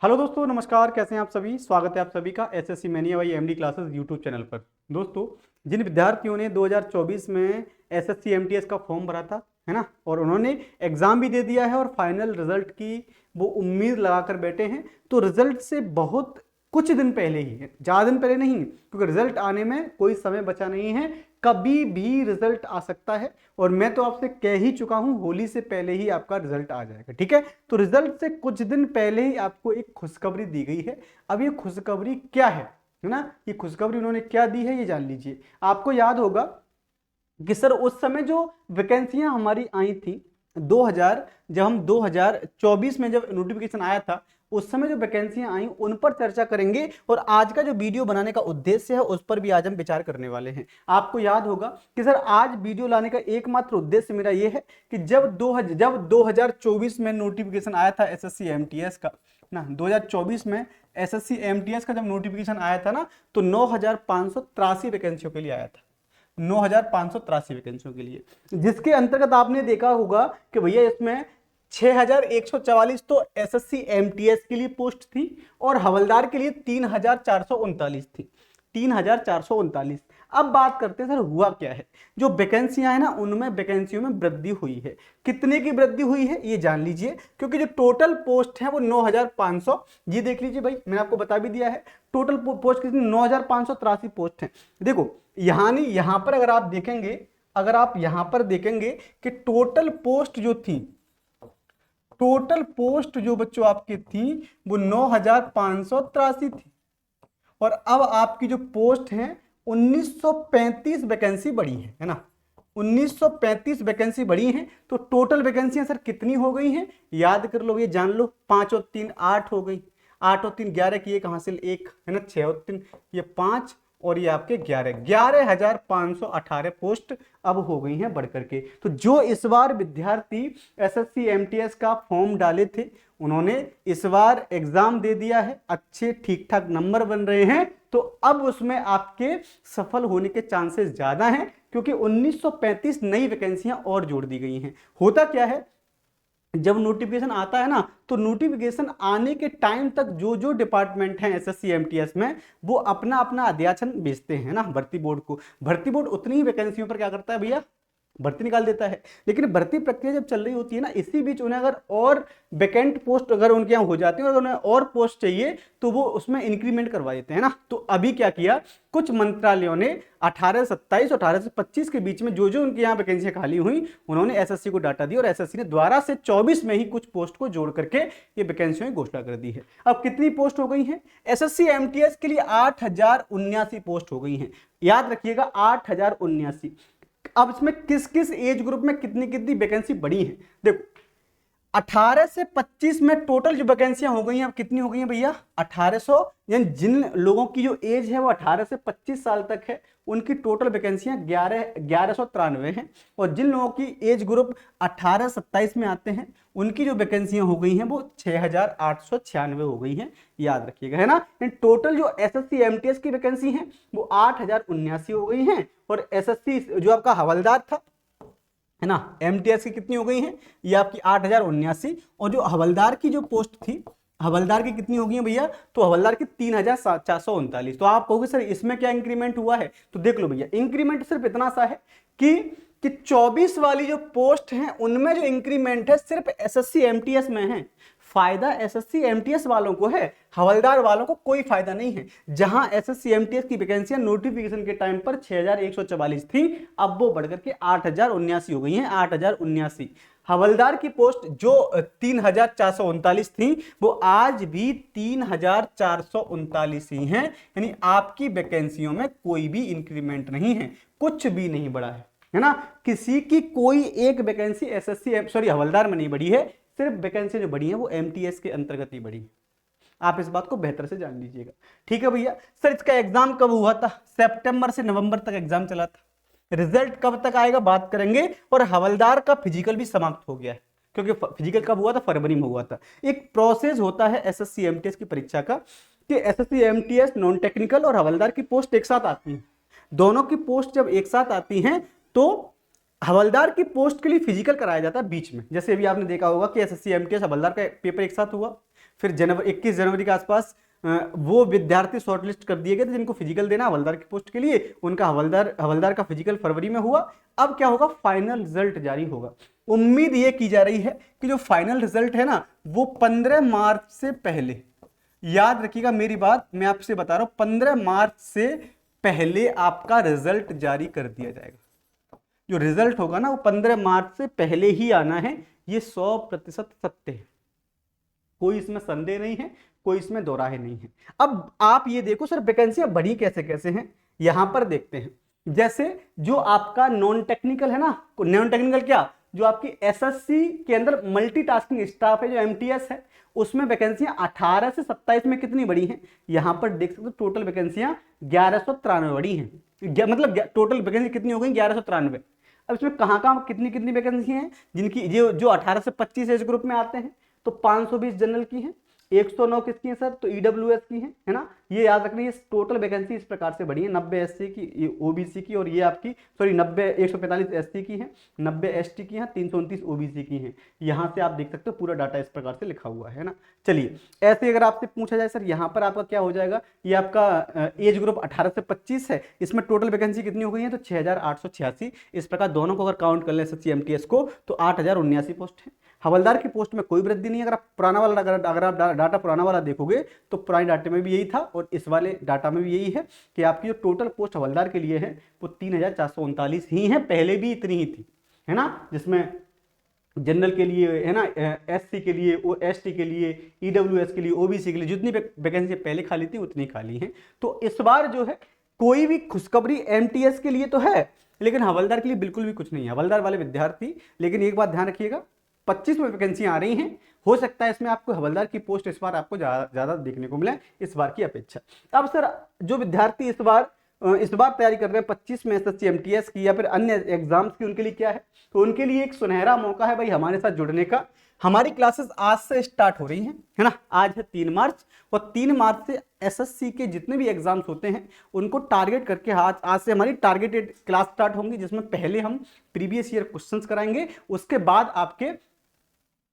Hello दोस्तों, नमस्कार। कैसे हैं आप सभी? स्वागत है आप सभी का SSC mania by MD classes YouTube channel पर। दोस्तों, जिन विद्यार्थियों ने 2024 में एसएससी एमटीएस का फॉर्म भरा था, है ना, और उन्होंने एग्जाम भी दे दिया है और फाइनल रिजल्ट की वो उम्मीद लगाकर बैठे हैं, तो रिजल्ट से बहुत कुछ दिन पहले ही है, ज़्यादा दिन पहले नहीं, क्योंकि रिजल्ट आने में कोई समय बचा नहीं है, कभी भी रिजल्ट आ सकता है। और मैं तो आपसे कह ही चुका हूं, होली से पहले ही आपका रिजल्ट आ जाएगा, ठीक है। तो रिजल्ट से कुछ दिन पहले ही आपको एक खुशखबरी दी गई है। अब ये खुशखबरी क्या है ना, ये खुशखबरी उन्होंने क्या दी है ये जान लीजिए। आपको याद होगा कि सर उस समय जो वैकेंसियां हमारी आई थी 2000, जब हम 2024 में जब नोटिफिकेशन आया था, उस समय जो वैकेंसियां आई उन पर चर्चा करेंगे। और आज का जो वीडियो बनाने का उद्देश्य है उस पर भी आज हम विचार करने वाले हैं। आपको याद होगा कि सर आज वीडियो लाने का एकमात्र उद्देश्य मेरा यह है कि जब 2024 में नोटिफिकेशन आया था एसएससी एमटीएस का ना, 2024 में एसएससी एमटीएस का जब नोटिफिकेशन आया था ना, तो 9583 वैकेंसियों के लिए आया था। 9583 वैकेंसियों के लिए, जिसके अंतर्गत आपने देखा होगा कि भैया इसमें 6144 तो एसएससी एमटीएस के लिए पोस्ट थी और हवलदार के लिए 3439 थी। 3439। अब बात करते हैं सर हुआ क्या है। जो वैकेंसियां है ना, उनमें वैकेंसियों में वृद्धि हुई है। कितने की वृद्धि हुई है ये जान लीजिए, क्योंकि जो टोटल पोस्ट है वो 9500, ये देख लीजिए भाई, मैंने आपको बता भी दिया है टोटल पोस्ट कितनी, 9583 पोस्ट है। देखो यहां पर अगर आप देखेंगे, अगर आप यहां पर देखेंगे कि टोटल पोस्ट जो थी, टोटल पोस्ट जो बच्चों आपकी थी वो 9583 थी। और अब आपकी जो पोस्ट है 1935 वैकेंसी बढ़ी है ना, 1935 वैकेंसी बढ़ी है। तो टोटल वैकेंसियां सर कितनी हो गई हैं याद कर लो, ये जान लो। 5 और 3 8 हो गई, 8 और 3 11 की एक हासिल 1 है ना, 6 और 3 ये 5 और ये आपके 11,518 पोस्ट अब हो गई हैं बढ़ करके। तो जो इस बार विद्यार्थी एसएससी एमटीएस का फॉर्म डाले थे, उन्होंने इस बार एग्जाम दे दिया है, अच्छे ठीक ठाक नंबर बन रहे हैं, तो अब उसमें आपके सफल होने के चांसेस ज्यादा हैं, क्योंकि 1935 नई वैकेंसियां और जोड़ दी गई हैं। होता क्या है, जब नोटिफिकेशन आता है ना, तो नोटिफिकेशन आने के टाइम तक जो जो डिपार्टमेंट हैं एसएससी एमटीएस में, वो अपना अपना अध्याचन भेजते हैं ना भर्ती बोर्ड को। भर्ती बोर्ड उतनी ही वैकेंसियों पर क्या करता है भैया, भर्ती निकाल देता है। लेकिन भर्ती प्रक्रिया जब चल रही होती है ना, इसी बीच उन्हें अगर और वैकेंट पोस्ट अगर उनके यहाँ हो जाती है और उन्हें और पोस्ट चाहिए, तो वो उसमें इंक्रीमेंट करवा देते हैं ना। तो अभी क्या किया, कुछ मंत्रालयों ने 18 से 27 और 18 से 25 के बीच में जो जो उनके यहाँ वैकेंसियां खाली हुई, उन्होंने एसएससी को डाटा दिया और एसएससी ने दोबारा से 24 में ही कुछ पोस्ट को जोड़ करके ये वैकेंसियों की घोषणा कर दी है। अब कितनी पोस्ट हो गई है एसएससी एमटीएस के लिए? 8079 पोस्ट हो गई है। याद रखिएगा 8079। अब इसमें किस किस एज ग्रुप में कितनी कितनी वैकेंसी बढ़ी है देखो। 18 से 25 में टोटल जो वैकेंसियां हो गई हैं, अब कितनी हो गई हैं भैया, 1800। यानी जिन लोगों की जो एज है वो 18 से 25 साल तक है, उनकी टोटल वैकेंसियां 1193 हैं। और जिन लोगों की एज ग्रुप 18 27 में आते हैं, उनकी जो वैकेंसियां हो गई हैं वो 6896 हो गई हैं। याद रखिएगा, है ना। टोटल जो एसएससी एमटीएस की वैकेंसी है वो 8079 हो गई हैं। और एसएससी जो आपका हवलदार था, है ना, एमटीएस की कितनी हो गई है, ये आपकी 8079। और जो हवलदार की जो पोस्ट थी, हवलदार की कितनी हो गई है भैया, तो हवलदार की 3439। तो आप कहोगे सर इसमें क्या इंक्रीमेंट हुआ है, तो देख लो भैया, इंक्रीमेंट सिर्फ इतना सा है कि 24 वाली जो पोस्ट हैं उनमें जो इंक्रीमेंट है सिर्फ एसएससी एमटीएस में है। फायदा एसएससी एमटीएस वालों को है, हवलदार वालों को कोई फायदा नहीं है। जहां एसएससी एमटीएस की वैकेंसियां नोटिफिकेशन के टाइम पर 6144 थी, अब वो बढ़कर के 8079 हो गई हैं। 8079। हवलदार की पोस्ट जो 3439 थी, वो आज भी 3439 ही हैं। यानी आपकी वैकेंसियों में कोई भी इंक्रीमेंट नहीं है, कुछ भी नहीं बढ़ा है ना। किसी की कोई एक वैकेंसी एसएससी हवलदार में नहीं बढ़ी है, सिर्फ वैकेंसी जो बढ़ी है वो एमटीएस के अंतर्गत ही बढ़ी है। आप इस बात को बेहतर से जान लीजिएगा, ठीक है भैया। सर इसका एग्जाम कब हुआ था? सितंबर से नवंबर तक एग्जाम चला था। रिजल्ट कब तक आएगा बात करेंगे। और हवलदार का फिजिकल भी समाप्त हो गया है, क्योंकि फिजिकल कब हुआ था, फरवरी में हुआ था। एक प्रोसेस होता है एसएससी एमटीएस की परीक्षा का, कि एसएससी एमटीएस नॉन टेक्निकल और हवलदार की पोस्ट एक साथ आती है। दोनों की पोस्ट जब एक साथ आती हैं, तो हवलदार की पोस्ट के लिए फिजिकल कराया जाता है बीच में। जैसे अभी आपने देखा होगा कि एसएससी एमटीएस हवलदार का पेपर एक साथ हुआ, फिर 21 जनवरी के आसपास वो विद्यार्थी शॉर्टलिस्ट कर दिए गए थे जिनको फिजिकल देना हवलदार की पोस्ट के लिए, उनका हवलदार का फिजिकल फरवरी में हुआ। अब क्या होगा, फाइनल रिजल्ट जारी होगा। उम्मीद ये की जा रही है कि जो फाइनल रिजल्ट है ना वो 15 मार्च से पहले, याद रखिएगा मेरी बात, मैं आपसे बता रहा हूं 15 मार्च से पहले आपका रिजल्ट जारी कर दिया जाएगा। जो रिजल्ट होगा ना वो 15 मार्च से पहले ही आना है, ये 100% सत्य है, कोई इसमें संदेह नहीं है, कोई इसमें दोराहे नहीं है। अब आप ये देखो सर वैकेंसियां बढ़ी कैसे कैसे हैं, यहां पर देखते हैं। जैसे जो आपका नॉन टेक्निकल है ना, नॉन टेक्निकल क्या, जो आपकी एसएससी के अंदर मल्टीटास्किंग स्टाफ है, जो एमटीएस है, उसमें वैकेंसियां 18 से 27 में कितनी बढ़ी हैं, यहां पर देख सकते हो टोटल वैकेंसियां 1193 बढ़ी हैं। मतलब टोटल वैकेंसी कितनी हो गई, 1193। अब इसमें कहां कहां कितनी कितनी वैकेंसी हैं, जिनकी जो 18 से 25 एज ग्रुप में आते हैं, तो 520 जनरल की हैं, 109 किसकी है सर, तो ईडब्ल्यूएस की है ना। ये याद रखना, ये टोटल वैकेंसी इस प्रकार से बढ़ी है, 90 एससी की, ये ओबीसी की, और ये आपकी 145 एससी की है, 90 एसटी की है, 329 ओबीसी की हैं। यहाँ से आप देख सकते हो पूरा डाटा इस प्रकार से लिखा हुआ है ना। चलिए ऐसे अगर आपसे पूछा जाए सर यहाँ पर आपका क्या हो जाएगा, ये आपका एज ग्रुप 18 से 25 है, इसमें टोटल वैकेंसी कितनी हो गई है, तो 6886। इस प्रकार दोनों को अगर काउंट कर लें एसएससी एमटीएस को तो 8079 पोस्ट है। हवलदार की पोस्ट में कोई वृद्धि नहीं है। अगर आप पुराना वाला अगर आप डाटा पुराना वाला देखोगे तो पुराने डाटे में भी यही था और इस वाले डाटा में भी यही है कि आपकी जो टोटल पोस्ट हवलदार के लिए है वो 3439 ही है, पहले भी इतनी ही थी, है ना, जिसमें जनरल के लिए है ना, एससी के लिए, एसटी के लिए, ईडब्ल्यूएस के लिए, ओबीसी के लिए जितनी वैकेंसी पहले खाली थी उतनी खाली हैं। तो इस बार जो है कोई भी खुशखबरी एमटीएस के लिए तो है, लेकिन हवलदार के लिए बिल्कुल भी कुछ नहीं है। हवलदार वाले विद्यार्थी, लेकिन एक बात ध्यान रखिएगा, 25 में वैकेंसियां आ रही हैं, हो सकता है इसमें आपको हवलदार की पोस्ट इस बार आपको ज्यादा देखने को मिले इस बार की अपेक्षा। अब सर जो विद्यार्थी इस बार तैयारी कर रहे हैं 25 में एसएससी एमटीएस की या फिर अन्य एग्जाम्स की, उनके लिए क्या है, तो उनके लिए एक सुनहरा मौका है भाई हमारे साथ जुड़ने का। हमारी क्लासेस आज से स्टार्ट हो रही हैं, है ना, आज है 3 मार्च, और 3 मार्च से एसएससी के जितने भी एग्जाम्स होते हैं उनको टारगेट करके आज से हमारी टारगेटेड क्लास स्टार्ट होंगी, जिसमें पहले हम प्रीवियस ईयर क्वेश्चंस कराएंगे, उसके बाद आपके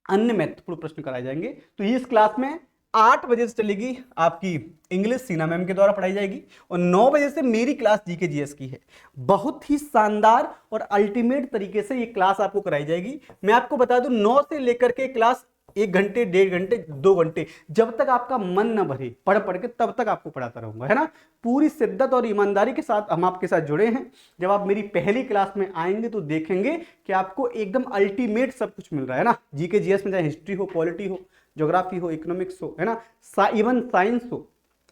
अन्य महत्वपूर्ण प्रश्न कराए जाएंगे। तो इस क्लास में 8 बजे से चलेगी आपकी इंग्लिश, सीना मैम के द्वारा पढ़ाई जाएगी, और 9 बजे से मेरी क्लास जीके जीएस की है। बहुत ही शानदार और अल्टीमेट तरीके से ये क्लास आपको कराई जाएगी। मैं आपको बता दूं 9 से लेकर के क्लास 1 घंटे, 1.5 घंटे, 2 घंटे, जब तक आपका मन न भरे पढ़ के तब तक आपको पढ़ाता रहूंगा, है ना। पूरी शिद्दत और ईमानदारी के साथ हम आपके साथ जुड़े हैं। जब आप मेरी पहली क्लास में आएंगे तो देखेंगे कि आपको एकदम अल्टीमेट सब कुछ मिल रहा है ना। जीके जीएस में चाहे हिस्ट्री हो, पॉलिटी हो, ज्योग्राफी हो, इकोनॉमिक्स हो, है ना, इवन साइंस हो,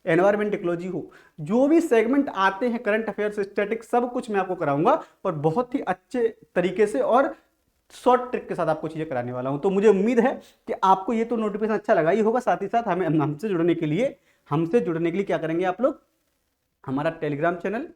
एनवायरमेंट इकोलॉजी हो, जो भी सेगमेंट आते हैं, करंट अफेयर्स, स्टैटिक्स, सब कुछ मैं आपको कराऊंगा, और बहुत ही अच्छे तरीके से और शॉर्ट ट्रिक के साथ आपको चीजें कराने वाला हूं। तो मुझे उम्मीद है कि आपको ये तो नोटिफिकेशन अच्छा लगा ही होगा। साथ ही साथ हमसे जुड़ने के लिए क्या करेंगे आप लोग, हमारा टेलीग्राम चैनल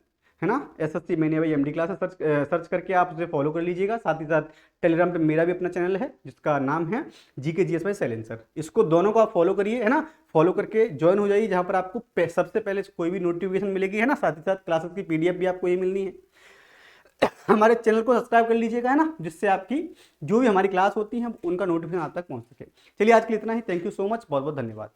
है ना, एसएससी मैंने भाई एमडी क्लासेस सर्च करके आप उसे फॉलो कर लीजिएगा। साथ ही साथ टेलीग्राम पे मेरा भी अपना चैनल है जिसका नाम है जीके जीएस बाय साइलेंसर। इसको दोनों को आप फॉलो करिए, है ना, फॉलो करके ज्वाइन हो जाइए, जहां पर आपको सबसे पहले कोई भी नोटिफिकेशन मिलेगी, है ना। साथ ही साथ क्लासेस की पीडीएफ भी आपको ये मिलनी है। हमारे चैनल को सब्सक्राइब कर लीजिएगा, है ना, जिससे आपकी जो भी हमारी क्लास होती है उनका नोटिफिकेशन आप तक पहुंच सके। चलिए आज के लिए इतना ही। थैंक यू सो मच, बहुत बहुत धन्यवाद।